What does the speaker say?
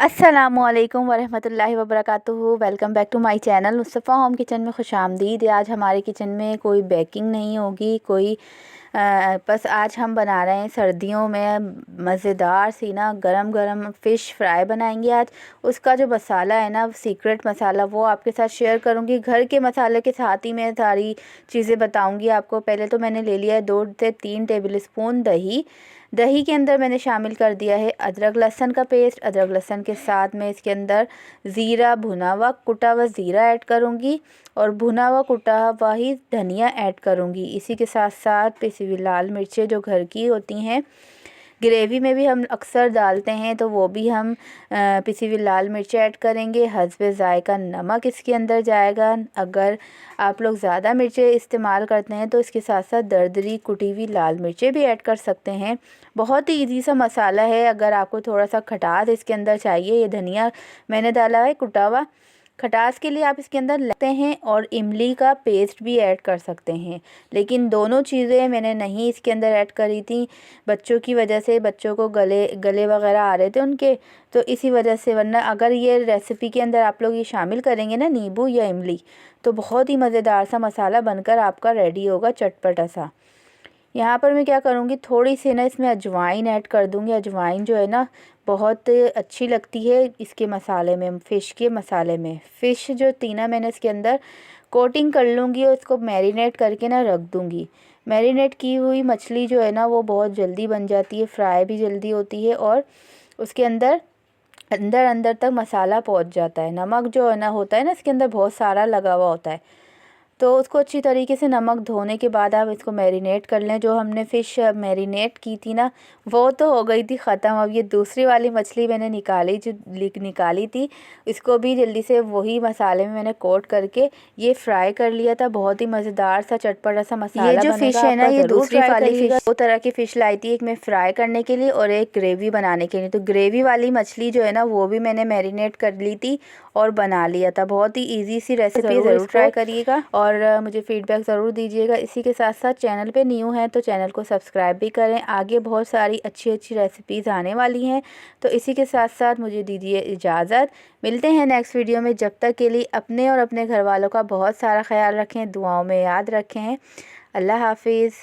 अस्सलामुअलैकुम वरहमतुल्लाहि वबरकातुहू। Welcome back to my channel Mustafa home kitchen में खुशामदीद। आज हमारे किचन में कोई बेकिंग नहीं होगी, कोई बस आज हम बना रहे हैं सर्दियों में मज़ेदार सी ना गरम गरम फ़िश फ्राई बनाएंगे आज। उसका जो मसाला है ना, सीक्रेट मसाला, वो आपके साथ शेयर करूंगी। घर के मसाले के साथ ही मैं सारी चीज़ें बताऊंगी आपको। पहले तो मैंने ले लिया है 2 से 3 टेबल स्पून दही। दही के अंदर मैंने शामिल कर दिया है अदरक लहसुन का पेस्ट। अदरक लहसुन के साथ मैं इसके अंदर ज़ीरा, भुना हुआ कुटा हुआ ज़ीरा ऐड करूँगी और भुना हुआ कुटा हुआ ही धनिया ऐड करूँगी। इसी के साथ साथ पिसी हुई लाल मिर्चें जो घर की होती हैं, ग्रेवी में भी हम अक्सर डालते हैं, तो वो भी हम पिसी हुई लाल मिर्च ऐड करेंगे। हस्बे ज़ायका नमक इसके अंदर जाएगा। अगर आप लोग ज़्यादा मिर्चें इस्तेमाल करते हैं तो इसके साथ साथ दरदरी कुटी हुई लाल मिर्चें भी ऐड कर सकते हैं। बहुत ही इजी सा मसाला है। अगर आपको थोड़ा सा खटास इसके अंदर चाहिए, ये धनिया मैंने डाला है कुटा हुआ, खटास के लिए आप इसके अंदर लेते हैं और इमली का पेस्ट भी ऐड कर सकते हैं। लेकिन दोनों चीज़ें मैंने नहीं इसके अंदर ऐड करी थी बच्चों की वजह से। बच्चों को गले वगैरह आ रहे थे उनके, तो इसी वजह से। वरना अगर ये रेसिपी के अंदर आप लोग ये शामिल करेंगे ना नींबू या इमली, तो बहुत ही मज़ेदार सा मसाला बनकर आपका रेडी होगा, चटपटा सा। यहाँ पर मैं क्या करूँगी, थोड़ी सी ना इसमें अजवाइन ऐड कर दूँगी। अजवाइन जो है ना बहुत अच्छी लगती है इसके मसाले में, फ़िश के मसाले में। फ़िश जो थी ना, मैंने इसके अंदर कोटिंग कर लूँगी और इसको मैरिनेट करके ना रख दूँगी। मैरिनेट की हुई मछली जो है ना वो बहुत जल्दी बन जाती है, फ्राई भी जल्दी होती है और उसके अंदर अंदर अंदर तक मसाला पहुँच जाता है। नमक जो है ना होता है ना इसके अंदर बहुत सारा लगा हुआ होता है, तो उसको अच्छी तरीके से नमक धोने के बाद आप इसको मैरिनेट कर लें। जो हमने फ़िश मैरिनेट की थी ना, वो तो हो गई थी ख़त्म। अब ये दूसरी वाली मछली मैंने निकाली थी, इसको भी जल्दी से वही मसाले में मैंने कोट करके ये फ्राई कर लिया था। बहुत ही मज़ेदार सा चटपटा सा मसाला ये जो फ़िश है ना, ये दूसरी वाली फ़िश, 2 तरह की फ़िश लाई थी, एक मैं फ्राई करने के लिए और एक ग्रेवी बनाने के लिए। तो ग्रेवी वाली मछली जो है ना वो भी मैंने मैरिनेट कर ली थी और बना लिया था। बहुत ही इजी सी रेसिपी, ज़रूर ट्राई करिएगा और मुझे फ़ीडबैक ज़रूर दीजिएगा। इसी के साथ साथ चैनल पे न्यू हैं तो चैनल को सब्सक्राइब भी करें। आगे बहुत सारी अच्छी अच्छी रेसिपीज़ आने वाली हैं। तो इसी के साथ साथ मुझे दीजिए इजाज़त। मिलते हैं नेक्स्ट वीडियो में। जब तक के लिए अपने और अपने घर वालों का बहुत सारा ख्याल रखें, दुआओं में याद रखें। अल्लाह हाफिज़।